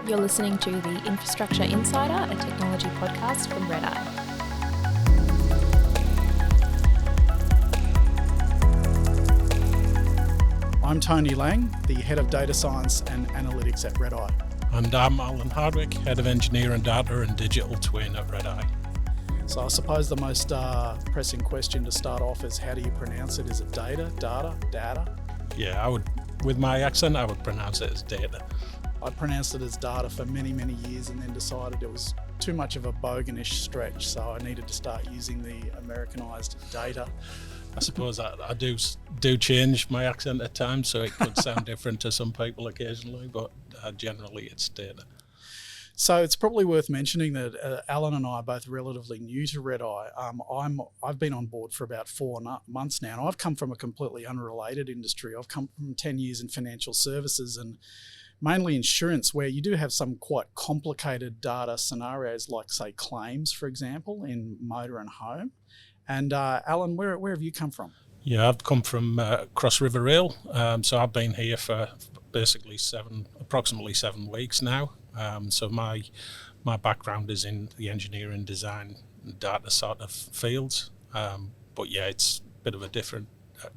You're listening to the Infrastructure Insider, a technology podcast from RedEye. I'm Tony Laing, the Head of Data Science and Analytics at RedEye. And I'm Alan Hardwick, Head of Engineering Data and Digital Twin at RedEye. So I suppose the most pressing question to start off is, how do you pronounce it? Is it data? Yeah, with my accent, I would pronounce it as data. I pronounced it as data for many, many years and then decided it was too much of a boganish stretch, so I needed to start using the Americanized data. I suppose I do change my accent at times, so it could sound different to some people occasionally, but generally it's data. So it's probably worth mentioning that Alan and I are both relatively new to RedEye. I've been on board for about 4 months now, and I've come from a completely unrelated industry. I've come from 10 years in financial services and mainly insurance, where you do have some quite complicated data scenarios, like say claims, for example, in motor and home. And Alan, where have you come from? Yeah, I've come from Cross River Rail, so I've been here for basically approximately 7 weeks now. So my background is in the engineering, design, and data sort of fields. But yeah, it's a bit of a different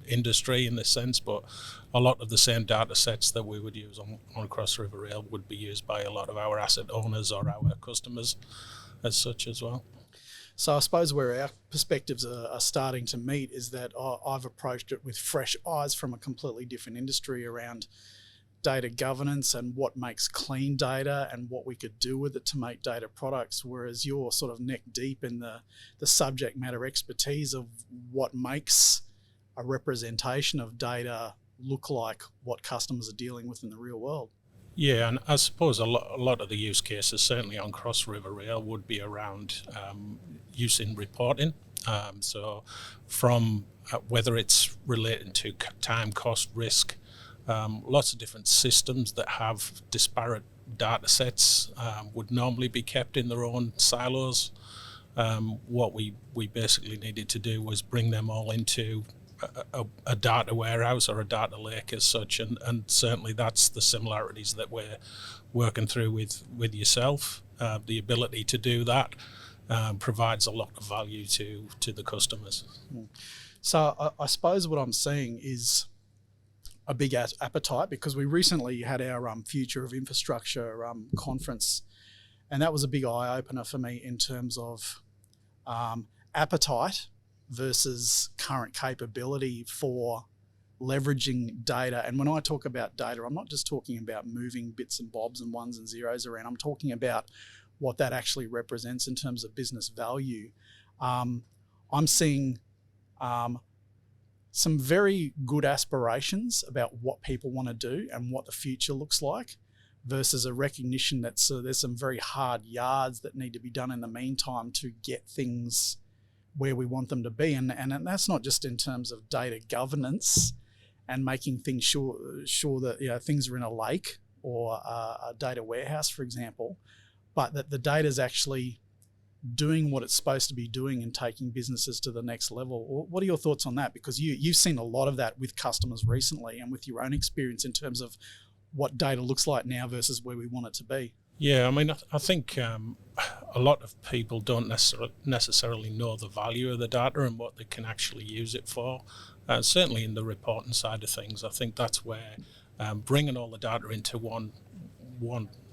industry in this sense, but a lot of the same data sets that we would use on Cross River Rail would be used by a lot of our asset owners or our customers as such as well. So I suppose where our perspectives are starting to meet is that I've approached it with fresh eyes from a completely different industry around data governance and what makes clean data and what we could do with it to make data products, whereas you're sort of neck deep in the subject matter expertise of what makes a representation of data look like what customers are dealing with in the real world. Yeah, and I suppose a lot of the use cases, certainly on Cross River Rail, would be around use in reporting. So from whether it's related to time, cost, risk, lots of different systems that have disparate data sets would normally be kept in their own silos. What we basically needed to do was bring them all into a data warehouse or a data lake as such, and certainly that's the similarities that we're working through with yourself. The ability to do that provides a lot of value to the customers. So I suppose what I'm seeing is a big appetite, because we recently had our Future of Infrastructure conference, and that was a big eye-opener for me in terms of appetite versus current capability for leveraging data. And when I talk about data, I'm not just talking about moving bits and bobs and ones and zeros around. I'm talking about what that actually represents in terms of business value. I'm seeing some very good aspirations about what people want to do and what the future looks like, versus a recognition that there's some very hard yards that need to be done in the meantime to get things where we want them to be. And that's not just in terms of data governance and making things sure that things are in a lake or a data warehouse, for example, but that the data is actually doing what it's supposed to be doing and taking businesses to the next level. What are your thoughts on that? Because you've seen a lot of that with customers recently and with your own experience in terms of what data looks like now versus where we want it to be. Yeah, I mean, I think a lot of people don't necessarily know the value of the data and what they can actually use it for. Certainly in the reporting side of things, I think that's where bringing all the data into one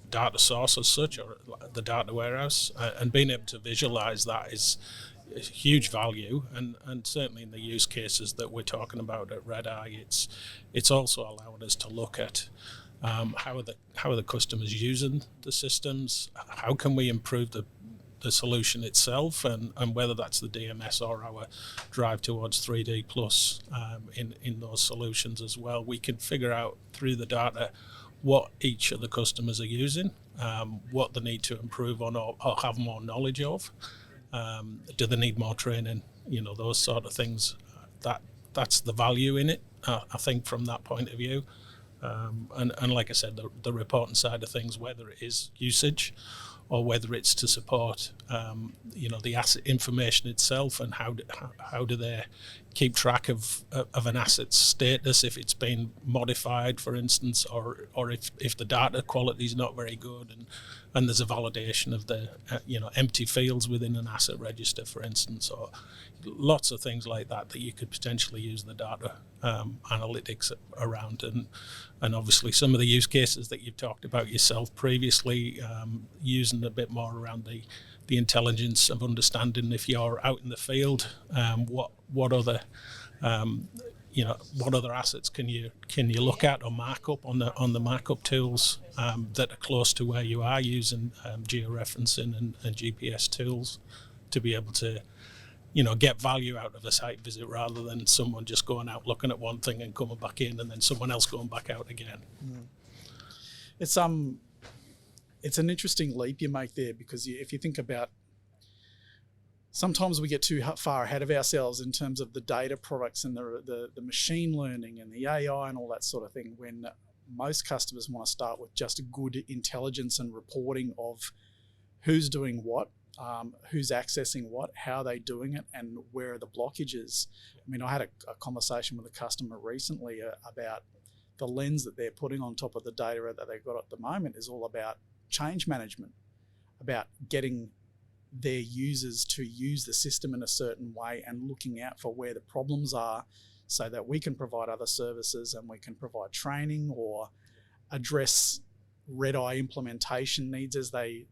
data source as such, or the data warehouse, and being able to visualize that is huge value. And certainly in the use cases that we're talking about at RedEye, it's also allowing us to look at how are the customers using the systems? How can we improve the solution itself, and whether that's the DMS or our drive towards 3D plus in those solutions as well. We can figure out through the data what each of the customers are using, what they need to improve on or have more knowledge of. Do they need more training? Those sort of things. That's the value in it, I think, from that point of view. And like I said, the reporting side of things, whether it is usage or whether it's to support the asset information itself, and how do they keep track of an asset's status if it's been modified, for instance, or if the data quality is not very good, and there's a validation of the empty fields within an asset register, for instance, or lots of things like that you could potentially use the data analytics around, and obviously some of the use cases that you've talked about yourself previously, using a bit more around the intelligence of understanding if you're out in the field, what other what other assets can you look at or mark up on the markup tools that are close to where you are, using georeferencing and GPS tools to be able to get value out of a site visit, rather than someone just going out looking at one thing and coming back in and then someone else going back out again. It's an interesting leap you make there, because if you think about, sometimes we get too far ahead of ourselves in terms of the data products and the machine learning and the AI and all that sort of thing, when most customers want to start with just a good intelligence and reporting of who's doing what, who's accessing what, how they're doing it, and where are the blockages. I mean, I had a conversation with a customer recently about the lens that they're putting on top of the data that they've got at the moment is all about change management, about getting their users to use the system in a certain way and looking out for where the problems are, so that we can provide other services and we can provide training or address RedEye implementation needs as they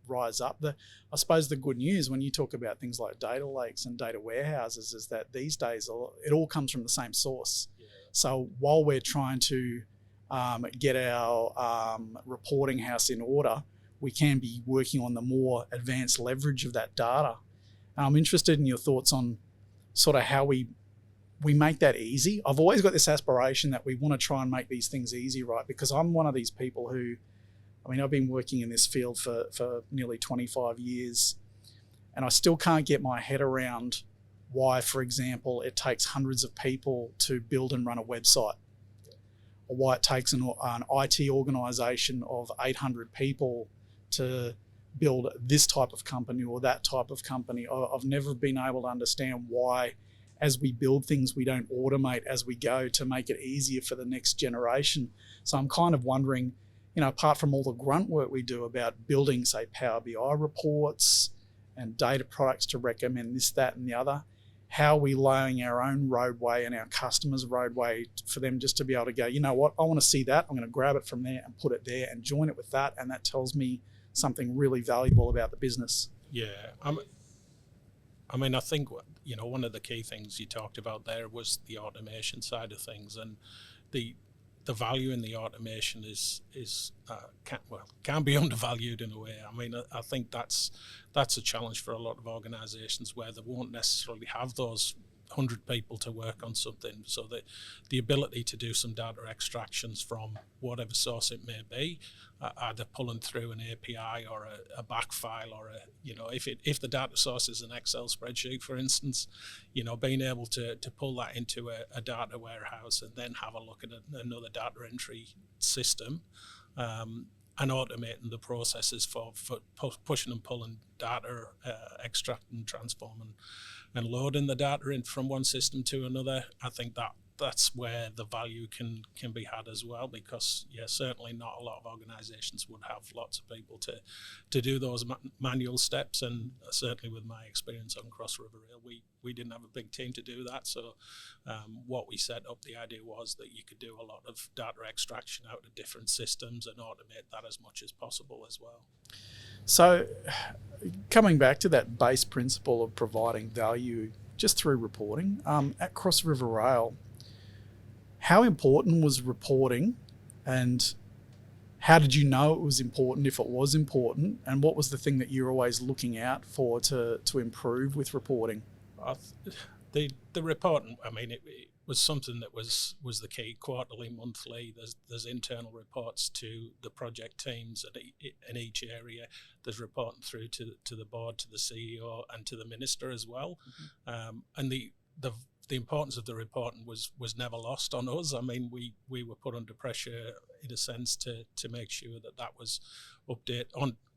rise up. I suppose the good news when you talk about things like data lakes and data warehouses is that these days it all comes from the same source. Yeah. So while we're trying to get our reporting house in order, we can be working on the more advanced leverage of that data. I'm interested in your thoughts on sort of how we make that easy. I've always got this aspiration that we want to try and make these things easy, right? Because I'm one of these people who, I've been working in this field for nearly 25 years, and I still can't get my head around why, for example, it takes hundreds of people to build and run a website, or why it takes an IT organization of 800 people to build this type of company or that type of company. I've never been able to understand why, as we build things, we don't automate as we go to make it easier for the next generation. So I'm kind of wondering, apart from all the grunt work we do about building, say, Power BI reports and data products to recommend this, that, and the other, how are we laying our own roadway and our customers' roadway for them just to be able to go, you know what, I want to see that, I'm going to grab it from there and put it there and join it with that, and that tells me something really valuable about the business. Yeah, I think one of the key things you talked about there was the automation side of things, and the value in the automation can be undervalued in a way. I think that's a challenge for a lot of organisations where they won't necessarily have those 100 people to work on something, so that the ability to do some data extractions from whatever source it may be, either pulling through an API or a back file, or if the data source is an Excel spreadsheet, for instance, being able to pull that into a data warehouse and then have a look at another data entry system, and automating the processes for pushing and pulling data, extracting, transforming, and loading the data in from one system to another. I think that's where the value can be had as well, because certainly not a lot of organisations would have lots of people to do those manual steps, and certainly with my experience on Cross River Rail, we didn't have a big team to do that. So what we set up, the idea was that you could do a lot of data extraction out of different systems and automate that as much as possible as well. So coming back to that base principle of providing value just through reporting, at Cross River Rail, how important was reporting, and how did you know it was important, if it was important, and what was the thing that you're always looking out for to improve with reporting? The reporting, it was something that was the key. Quarterly, monthly, there's internal reports to the project teams in each area. There's reporting through to the board, to the CEO, and to the minister as well. Mm-hmm. And the the importance of the reporting was never lost on us. I mean, we were put under pressure in a sense to make sure that was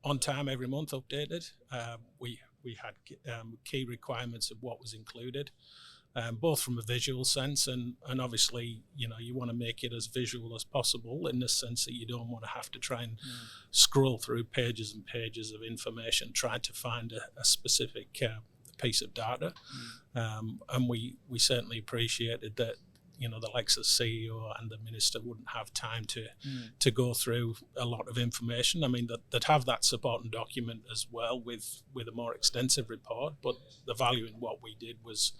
on time every month, updated. We had key requirements of what was included, both from a visual sense and obviously, you want to make it as visual as possible in the sense that you don't want to have to try and scroll through pages and pages of information trying to find a specific piece of data. And we certainly appreciated that, the likes of CEO and the minister wouldn't have time to go through a lot of information. I mean, that have that supporting document as well with a more extensive report, but the value in what we did was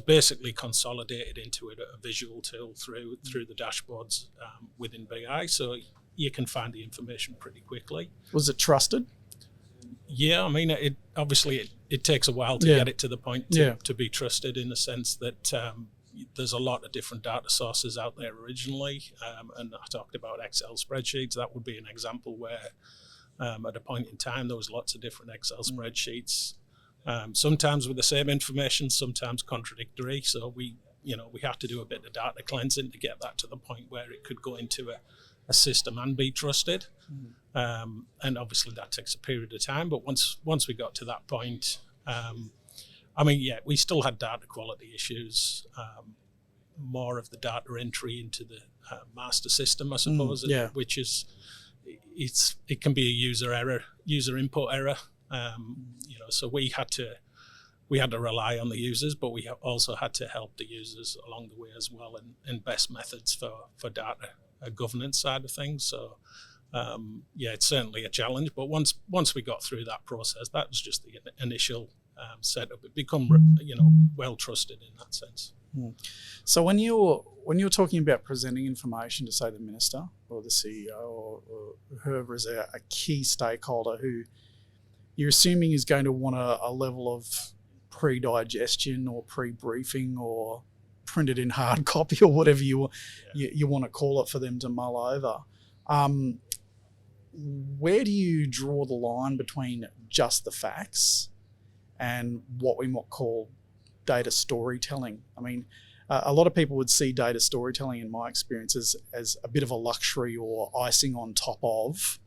basically consolidated into a visual tool through the dashboards within BI, so you can find the information pretty quickly. Was it trusted? Yeah, I mean, it obviously it takes a while to get it to the point to be trusted, in the sense that there's a lot of different data sources out there originally, and I talked about Excel spreadsheets. That would be an example where at a point in time there was lots of different Excel spreadsheets, sometimes with the same information, sometimes contradictory. So we had to do a bit of data cleansing to get that to the point where it could go into a system and be trusted. And obviously that takes a period of time, but once we got to that point, we still had data quality issues, more of the data entry into the master system, I suppose, which is it can be a user input error. So we had to rely on the users, but we also had to help the users along the way as well, and best methods for data governance side of things. So it's certainly a challenge, but once we got through that process, that was just the initial setup. It become well trusted in that sense. So when you're talking about presenting information to, say, the minister or the CEO or whoever is a key stakeholder who you're assuming is going to want a level of pre-digestion or pre-briefing or printed in hard copy or whatever you want to call it for them to mull over, where do you draw the line between just the facts and what we might call data storytelling? I mean, a lot of people would see data storytelling, in my experience, as a bit of a luxury or icing on top of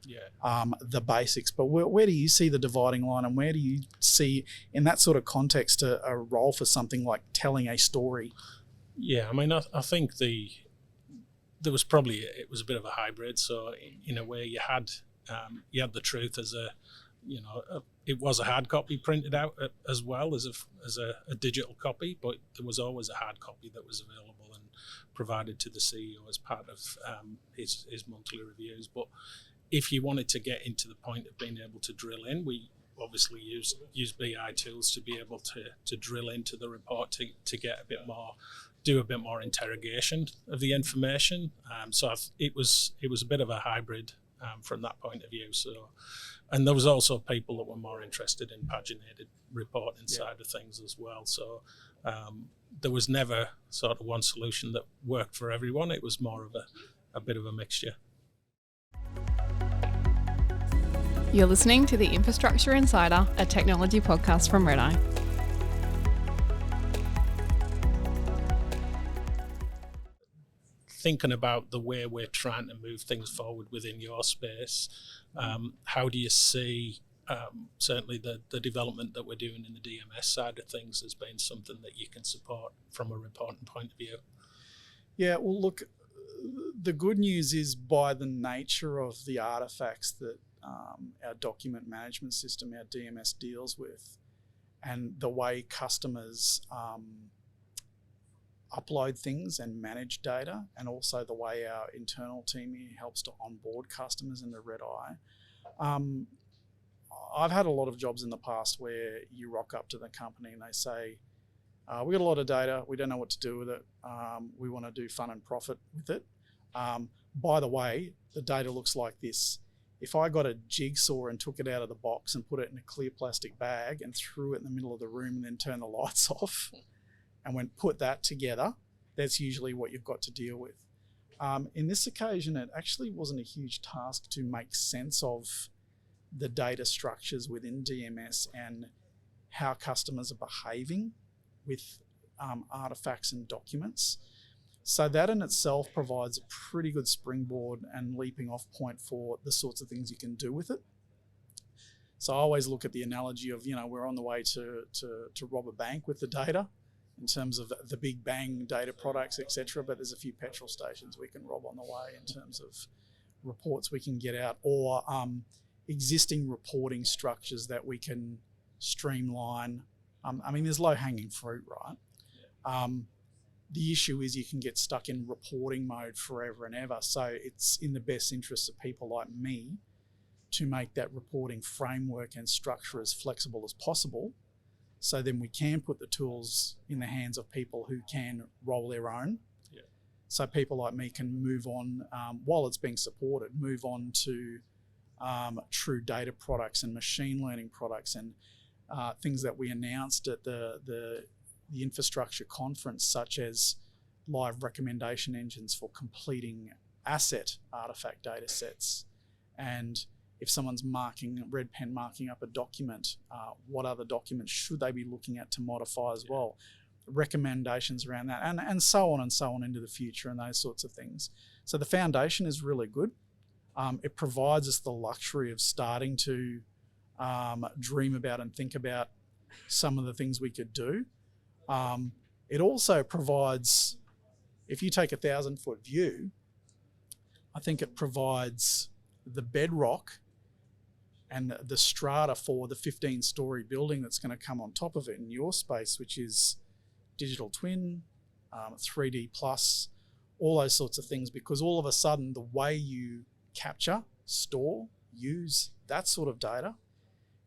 the basics. But where do you see the dividing line, and where do you see, in that sort of context, a role for something like telling a story? Yeah, I mean, I think it was a bit of a hybrid. So in a way, you had the truth as it was a hard copy printed out as well as a digital copy, but there was always a hard copy that was available and provided to the CEO as part of his monthly reviews. But if you wanted to get into the point of being able to drill in, we obviously use BI tools to be able to drill into the report to get do a bit more interrogation of the information. So it was a bit of a hybrid from that point of view. So, and there was also people that were more interested in paginated reporting side of things as well. So there was never sort of one solution that worked for everyone. It was more of a bit of a mixture. You're listening to the Infrastructure Insider, a technology podcast from RedEye. Thinking about the way we're trying to move things forward within your space, how do you see certainly the development that we're doing in the DMS side of things as being something that you can support from a reporting point of view? Yeah, well, look, the good news is, by the nature of the artifacts that our document management system, our DMS, deals with, and the way customers upload things and manage data, and also the way our internal team here helps to onboard customers into RedEye. I've had a lot of jobs in the past where you rock up to the company and they say, we got a lot of data, we don't know what to do with it, we want to do fun and profit with it. By the way, the data looks like this. If I got a jigsaw and took it out of the box and put it in a clear plastic bag and threw it in the middle of the room and then turned the lights off and went put that together, that's usually what you've got to deal with. In this occasion, it actually wasn't a huge task to make sense of the data structures within DMS and how customers are behaving with artifacts and documents. So that in itself provides a pretty good springboard and leaping off point for the sorts of things you can do with it. So I always look at the analogy of, we're on the way to rob a bank with the data in terms of the big bang data products, etc. But there's a few petrol stations we can rob on the way in terms of reports we can get out, or existing reporting structures that we can streamline. There's low-hanging fruit, right? The issue is you can get stuck in reporting mode forever and ever. So it's in the best interest of people like me to make that reporting framework and structure as flexible as possible. So then we can put the tools in the hands of people who can roll their own. Yeah. So people like me can move on, while it's being supported, move on to true data products and machine learning products and things that we announced at the infrastructure conference, such as live recommendation engines for completing asset artifact data sets. And if someone's red pen marking up a document, what other documents should they be looking at to modify as well? Recommendations around that, and so on into the future, and those sorts of things. So the foundation is really good. It provides us the luxury of starting to dream about and think about some of the things we could do. It also provides, if you take 1,000-foot view, I think it provides the bedrock and the strata for the 15-story building that's going to come on top of it in your space, which is digital twin, 3D plus, all those sorts of things, because all of a sudden the way you capture, store, use that sort of data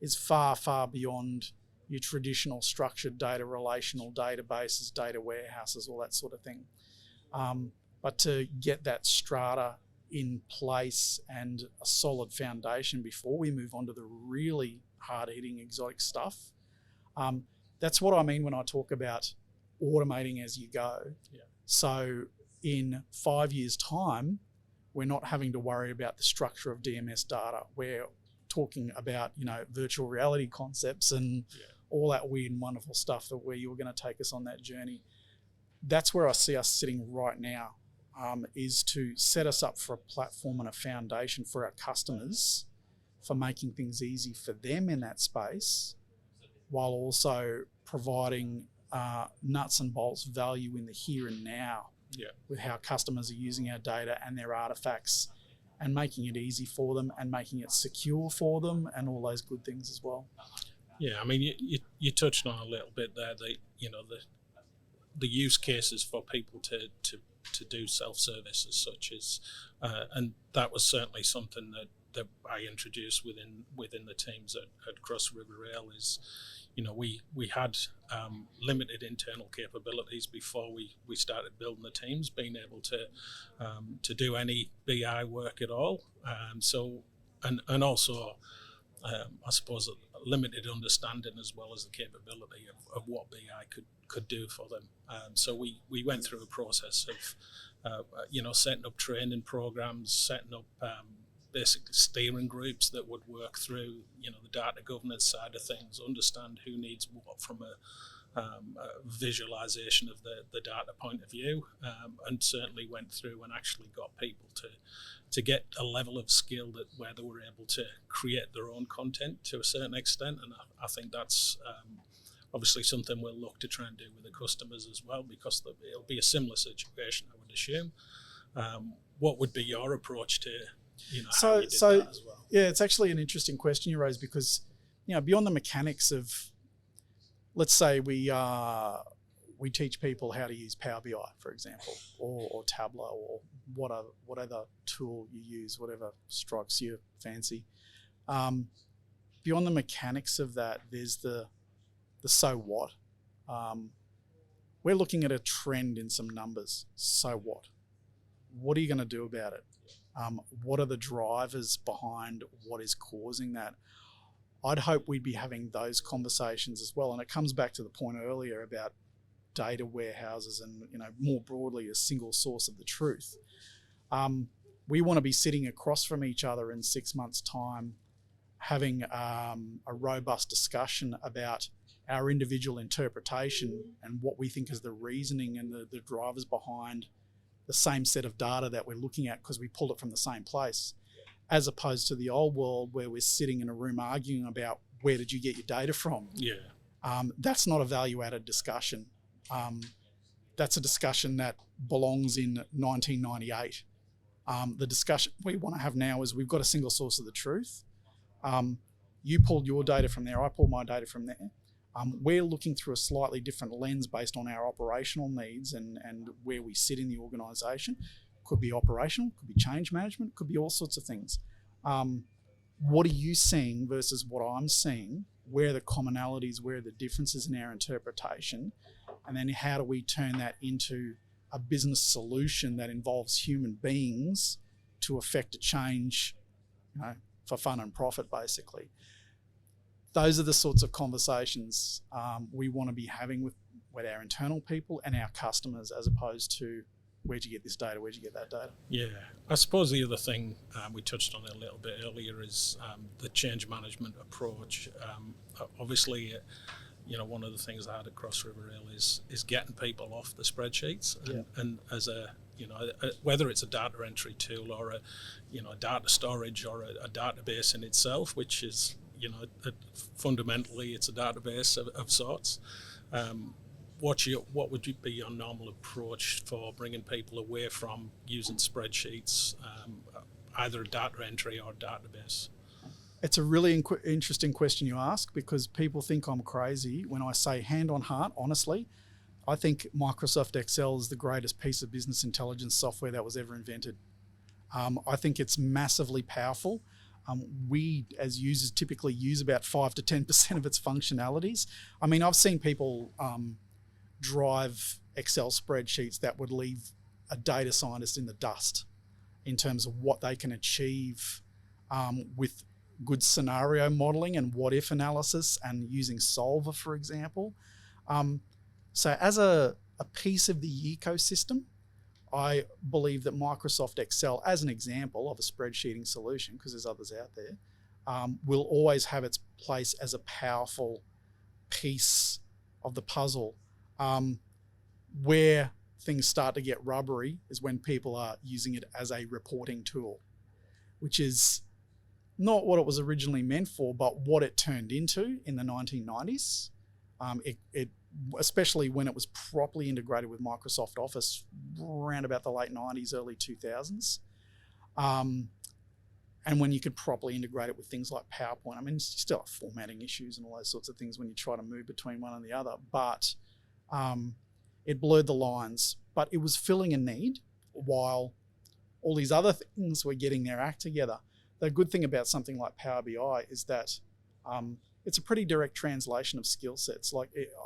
is far, far beyond your traditional structured data, relational databases, data warehouses, all that sort of thing. But to get that strata in place and a solid foundation before we move on to the really hard-hitting exotic stuff, that's what I mean when I talk about automating as you go. Yeah. So in 5 years' time, we're not having to worry about the structure of DMS data. We're talking about, virtual reality concepts and all that weird and wonderful stuff that where you were going to take us on that journey. That's where I see us sitting right now, is to set us up for a platform and a foundation for our customers for making things easy for them in that space, while also providing nuts and bolts value in the here and now with how customers are using our data and their artifacts, and making it easy for them and making it secure for them and all those good things as well. Yeah, you touched on a little bit there, the use cases for people to do self-service as such as, and that was certainly something that I introduced within the teams at Cross River Rail is, we had limited internal capabilities before we started building the teams, being able to do any BI work at all. And also, I suppose, a limited understanding as well as the capability of what BI could do for them. So we went through a process of, setting up training programs, setting up basically steering groups that would work through, the data governance side of things, understand who needs what from a visualization of the data point of view, and certainly went through and actually got people to get a level of skill where they were able to create their own content to a certain extent. And I think that's obviously something we'll look to try and do with the customers as well, because it'll be a similar situation, I would assume. What would be your approach to how you did that as well? Yeah, it's actually an interesting question you raised, because beyond the mechanics of, let's say we teach people how to use Power BI, for example, or Tableau, or whatever tool you use, whatever strikes your fancy. Beyond the mechanics of that, there's the so what. We're looking at a trend in some numbers. So what? What are you going to do about it? What are the drivers behind what is causing that? I'd hope we'd be having those conversations as well. And it comes back to the point earlier about data warehouses and, more broadly, a single source of the truth. We want to be sitting across from each other in 6 months' time, having a robust discussion about our individual interpretation and what we think is the reasoning and the drivers behind the same set of data that we're looking at because we pulled it from the same place, as opposed to the old world where we're sitting in a room arguing about where did you get your data from. That's not a value-added discussion. That's a discussion that belongs in 1998. The discussion we want to have now is we've got a single source of the truth. You pulled your data from there, I pulled my data from there. We're looking through a slightly different lens based on our operational needs and where we sit in the organisation. Could be operational, could be change management, could be all sorts of things. What are you seeing versus what I'm seeing? Where are the commonalities, where are the differences in our interpretation? And then how do we turn that into a business solution that involves human beings to affect a change, for fun and profit, basically. Those are the sorts of conversations we want to be having with our internal people and our customers, as opposed to where'd you get this data, where'd you get that data? Yeah, I suppose the other thing we touched on it a little bit earlier is the change management approach. Obviously, one of the things I had at Cross River Rail is getting people off the spreadsheets and as whether it's a data entry tool or a data storage or a database in itself, which is fundamentally it's a database of sorts. What would be your normal approach for bringing people away from using spreadsheets, either data entry or database? It's a really interesting question you ask, because people think I'm crazy when I say, hand on heart, honestly, I think Microsoft Excel is the greatest piece of business intelligence software that was ever invented. I think it's massively powerful. We as users typically use about 5 to 10% of its functionalities. I mean, I've seen people drive Excel spreadsheets that would leave a data scientist in the dust in terms of what they can achieve with good scenario modeling and what if analysis and using Solver, for example. So as a piece of the ecosystem, I believe that Microsoft Excel, as an example of a spreadsheeting solution, because there's others out there, will always have its place as a powerful piece of the puzzle. Where things start to get rubbery is when people are using it as a reporting tool, which is not what it was originally meant for, but what it turned into in the 1990s. It especially when it was properly integrated with Microsoft Office around about the late 90s, early 2000s. And when you could properly integrate it with things like PowerPoint. I mean, you still have formatting issues and all those sorts of things when you try to move between one and the other, but it blurred the lines. But it was filling a need while all these other things were getting their act together. The good thing about something like Power BI is that it's a pretty direct translation of skill sets.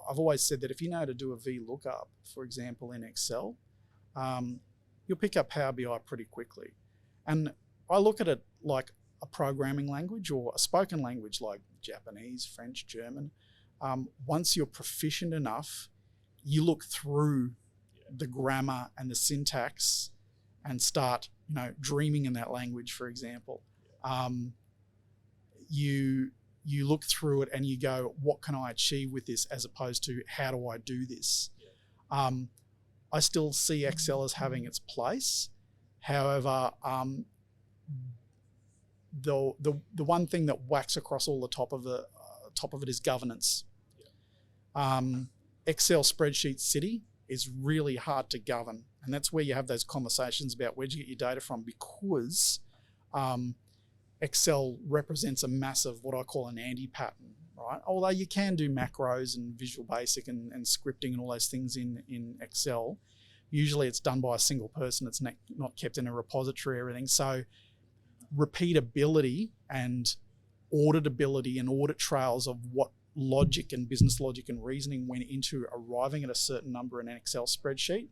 I've always said that if you know how to do a VLOOKUP, for example, in Excel, you'll pick up Power BI pretty quickly. And I look at it like a programming language or a spoken language like Japanese, French, German. Once you're proficient enough, you look through the grammar and the syntax and start, dreaming in that language, for example. You look through it and you go, what can I achieve with this, as opposed to how do I do this? I still see Excel as having its place. However, the one thing that whacks across all the top of it is governance. Excel spreadsheet city is really hard to govern, and that's where you have those conversations about where'd you get your data from, because Excel represents a massive, what I call an anti-pattern, right? Although you can do macros and Visual Basic and scripting and all those things in Excel, usually it's done by a single person. It's not kept in a repository or everything. So repeatability and auditability and audit trails of what logic and business logic and reasoning went into arriving at a certain number in an Excel spreadsheet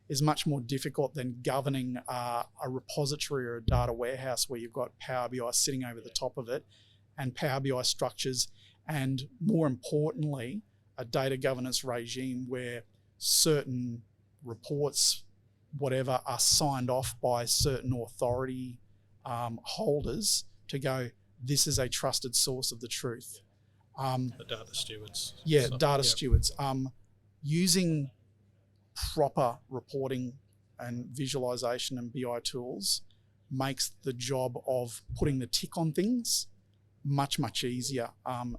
is much more difficult than governing a repository or a data warehouse where you've got Power BI sitting over the top of it and Power BI structures, and more importantly, a data governance regime where certain reports, whatever, are signed off by certain authority holders to go, this is a trusted source of the truth. The data stewards. Yeah, So, data stewards. Using proper reporting and visualization and BI tools makes the job of putting the tick on things much, much easier.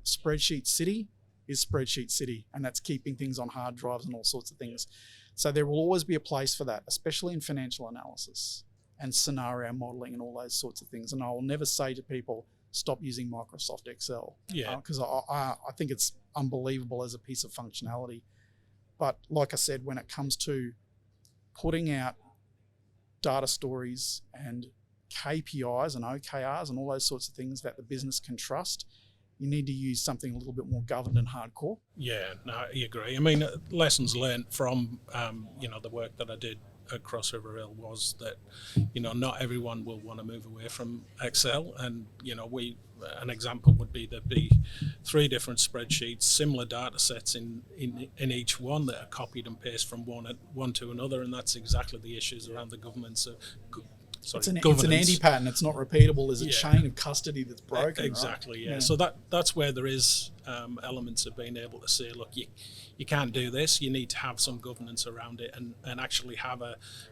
Spreadsheet City is Spreadsheet City, and that's keeping things on hard drives and all sorts of things. So there will always be a place for that, especially in financial analysis and scenario modeling and all those sorts of things. And I will never say to people, stop using Microsoft Excel, because I think it's unbelievable as a piece of functionality. But like I said, when it comes to putting out data stories and KPIs and OKRs and all those sorts of things that the business can trust, you need to use something a little bit more governed and hardcore. Yeah, no, I agree. I mean, lessons learned from, the work that I did at Cross River Hill was that, not everyone will want to move away from Excel. And, an example would be there'd be 3 different spreadsheets, similar data sets in each one that are copied and pasted from one to another. And that's exactly the issues around the governance of it's an anti-pattern. It's not repeatable. There's a chain of custody that's broken. Exactly, right? Yeah. So that's where there is elements of being able to say, look, you can't do this. You need to have some governance around it and actually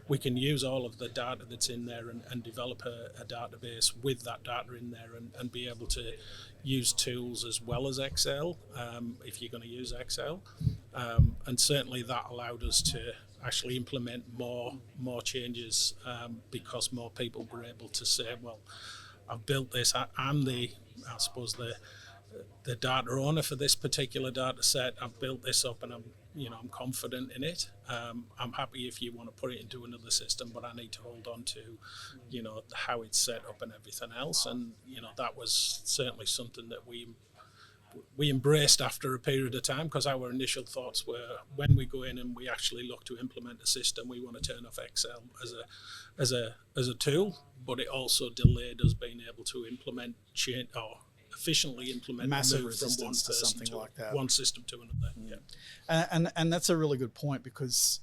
we can use all of the data that's in there and develop a database with that data in there and be able to use tools as well as Excel if you're going to use Excel. And certainly that allowed us to actually implement more changes because more people were able to say, well, I've built this. I'm the data owner for this particular data set. I've built this up and I'm confident in it. I'm happy if you want to put it into another system, but I need to hold on to, how it's set up and everything else. And, that was certainly something that we embraced after a period of time, because our initial thoughts were when we go in and we actually look to implement a system, we want to turn off Excel as a tool, but it also delayed us being able to efficiently implement massive resistance from one to something like that, one system to another. And that's a really good point, because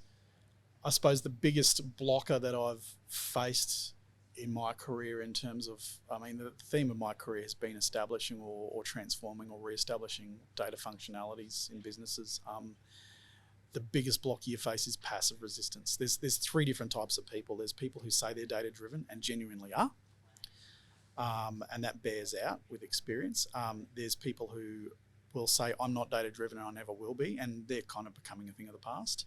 I suppose the biggest blocker that I've faced in my career in terms of, the theme of my career has been establishing or transforming or re-establishing data functionalities in businesses. The biggest block you face is passive resistance. There's 3 different types of people. There's people who say they're data driven and genuinely are, and that bears out with experience. There's people who will say, I'm not data driven and I never will be, and they're kind of becoming a thing of the past.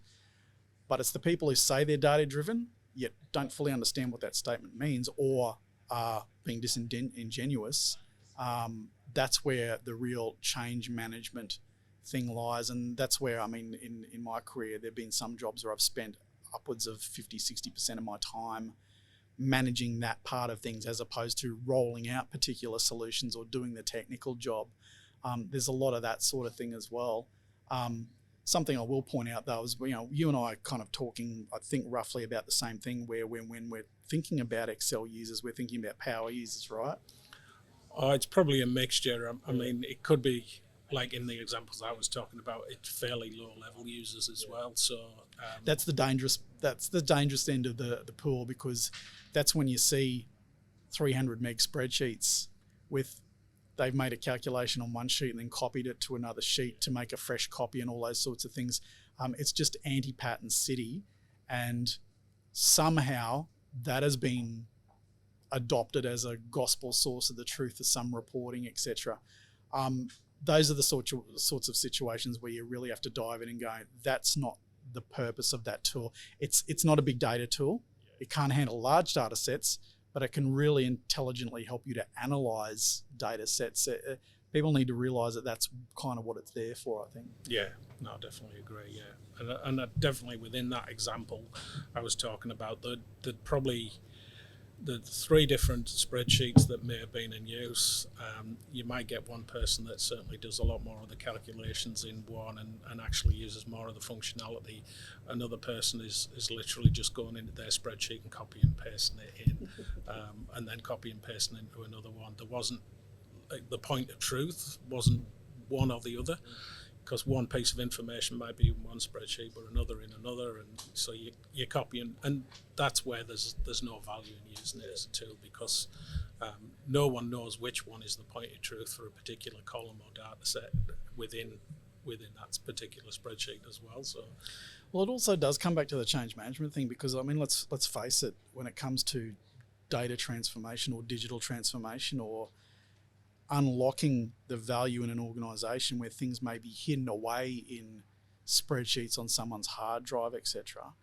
But it's the people who say they're data driven yet don't fully understand what that statement means or are being disingenuous. That's where the real change management thing lies. And that's where, in my career, there have been some jobs where I've spent upwards of 50-60% of my time managing that part of things as opposed to rolling out particular solutions or doing the technical job. There's a lot of that sort of thing as well. Something I will point out though is, you and I are kind of talking, I think, roughly about the same thing, where when we're thinking about Excel users, we're thinking about power users, right? Oh, it's probably a mixture. It could be, like in the examples I was talking about, it's fairly low-level users as well. So that's the dangerous end of the pool, because that's when you see 300 meg spreadsheets with they've made a calculation on one sheet and then copied it to another sheet to make a fresh copy and all those sorts of things. It's just anti-pattern city, and somehow that has been adopted as a gospel source of the truth of some reporting, etc. Those are the sorts of situations where you really have to dive in and go, that's not the purpose of that tool. It's not a big data tool. It can't handle large data sets, but it can really intelligently help you to analyze data sets. People need to realize that that's kind of what it's there for, I think. Yeah, no, I definitely agree, yeah. And definitely within that example I was talking about, probably the 3 different spreadsheets that may have been in use, you might get one person that certainly does a lot more of the calculations in one and actually uses more of the functionality. Another person is literally just going into their spreadsheet and copy and pasting it in, and then copy and pasting into another one. There wasn't, the point of truth wasn't one or the other, because one piece of information might be in one spreadsheet but another in another, and so you copy and that's where there's no value in using it as a tool, because No one knows which one is the point of truth for a particular column or data set within that particular spreadsheet as well. So, well, it also does come back to the change management thing, because I mean, let's face it, when it comes to data transformation or digital transformation or unlocking the value in an organisation where things may be hidden away in spreadsheets on someone's hard drive, etc.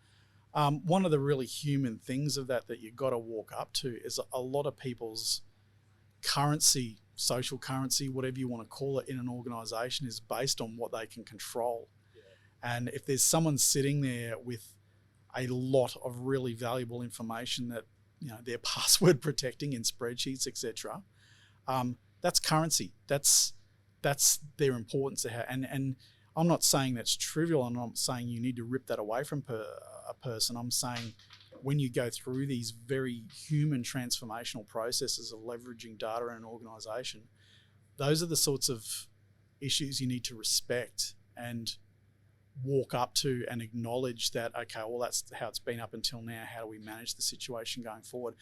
One of the really human things of that you've got to walk up to is a lot of people's currency, social currency, whatever you want to call it, in an organisation is based on what they can control. Yeah. And if there's someone sitting there with a lot of really valuable information that, you know, they're password protecting in spreadsheets, etc., that's currency. That's their importance to have. And I'm not saying that's trivial. I'm not saying you need to rip that away from a person. I'm saying when you go through these very human transformational processes of leveraging data in an organisation, those are the sorts of issues you need to respect and walk up to and acknowledge that, okay, well, that's how it's been up until now. How do we manage the situation going forward?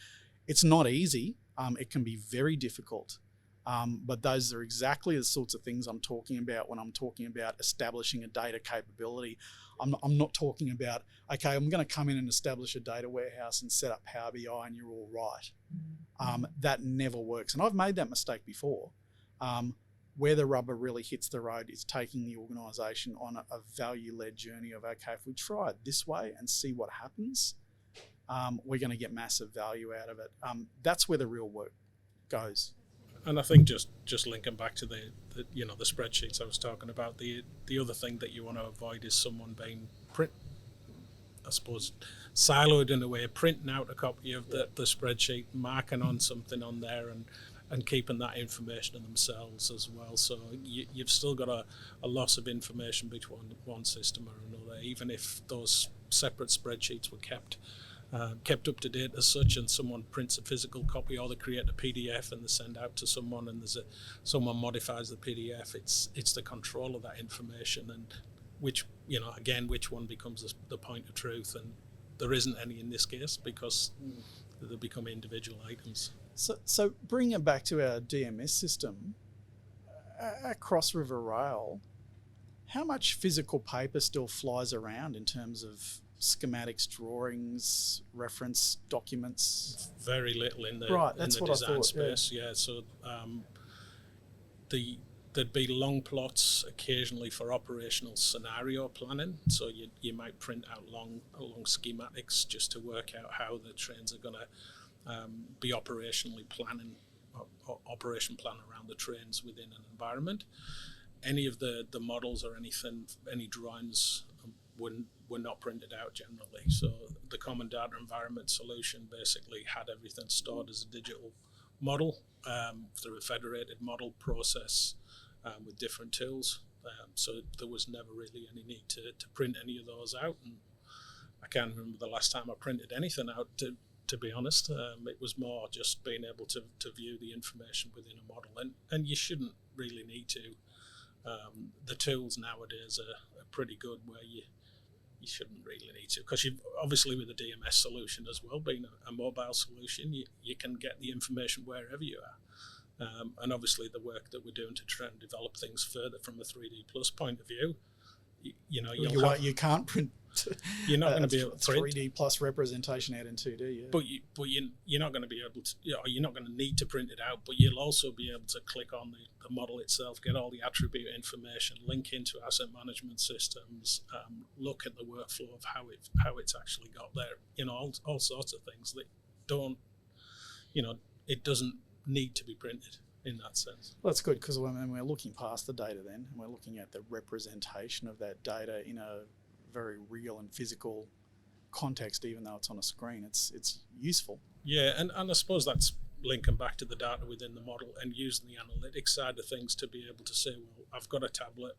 It's not easy. It can be very difficult. But those are exactly the sorts of things I'm talking about when I'm talking about establishing a data capability. I'm not talking about, okay, I'm going to come in and establish a data warehouse and set up Power BI and you're all right. That never works. And I've made that mistake before. Where the rubber really hits the road is taking the organisation on a value-led journey of, okay, if we try it this way and see what happens, we're going to get massive value out of it. That's where the real work goes. And I think just linking back to the spreadsheets I was talking about, the other thing that you want to avoid is someone being siloed in a way, printing out a copy of the spreadsheet, marking on something on there and keeping that information to themselves as well. So you've still got a loss of information between one system or another, even if those separate spreadsheets were kept up to date as such, and someone prints a physical copy or they create a PDF and they send out to someone and someone modifies the PDF. It's the control of that information and which one becomes the point of truth, and there isn't any in this case because they become individual items. So bringing it back to our DMS system, at Cross River Rail, how much physical paper still flies around in terms of schematics, drawings, reference documents? Very little in the that's in the what design I thought, space. Yeah. So there'd be long plots occasionally for operational scenario planning. So you might print out long schematics just to work out how the trains are going to be operationally planning, operation plan around the trains within an environment. Any of the models or any drawings were not printed out generally. So the common data environment solution basically had everything stored as a digital model through a federated model process with different tools. So there was never really any need to print any of those out. And I can't remember the last time I printed anything out, to be honest. It was more just being able to view the information within a model. And you shouldn't really need to. The tools nowadays are pretty good where you shouldn't really need to, because you've obviously with the DMS solution as well, being a mobile solution, you can get the information wherever you are. And obviously the work that we're doing to try and develop things further from a 3D plus point of view, you can't print. You're not going to be able to 3D plus representation out in 2D. Yeah. But you're not going to be able to. You're not going to need to print it out. But you'll also be able to click on the model itself, get all the attribute information, link into asset management systems, look at the workflow of how it's actually got there. All sorts of things that don't. It doesn't need to be printed in that sense. Well, that's good, because when we're looking past the data then, and we're looking at the representation of that data in a very real and physical context, even though it's on a screen, it's useful. Yeah, and I suppose that's linking back to the data within the model and using the analytics side of things to be able to say, well, I've got a tablet,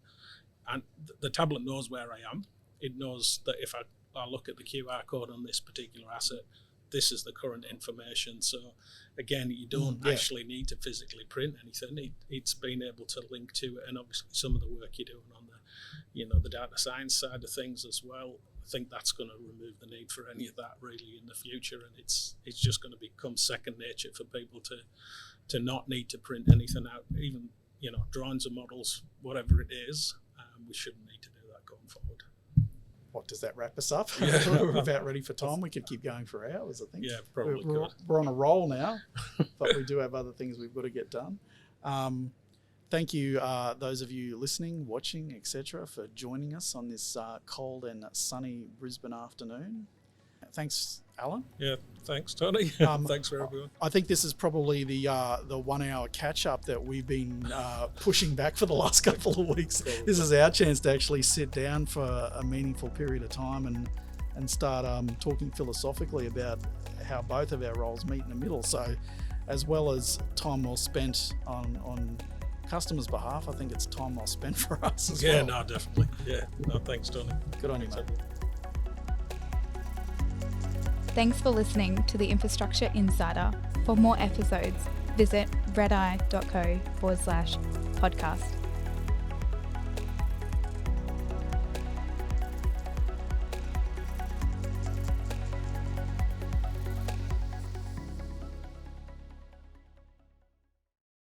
and the tablet knows where I am. It knows that if I look at the QR code on this particular asset, this is the current information. So again, you don't actually need to physically print anything. It's being able to link to it, and obviously some of the work you're doing on the data science side of things as well. think that's going to remove the need for any of that really in the future, and it's just going to become second nature for people to not need to print anything out, even drawings or models, whatever it is. We shouldn't need to do that going forward. What, does that wrap us up? Yeah. We're about ready for time. We could keep going for hours, I think. Yeah, probably we're, could. we're on a roll now, but we do have other things we've got to get done. Thank you, those of you listening, watching, etc., for joining us on this cold and sunny Brisbane afternoon. Thanks, Alan. Yeah, thanks, Tony. Thanks for everyone. I think this is probably the 1 hour catch up that we've been pushing back for the last couple of weeks. This is our chance to actually sit down for a meaningful period of time and start talking philosophically about how both of our roles meet in the middle. So, as well as time well spent on customers' behalf, I think it's time well spent for us as well. Yeah, no, definitely. Yeah, no, thanks, Tony. Good on you, mate. Thanks for listening to the Infrastructure Insider. For more episodes, visit redeye.co/podcast.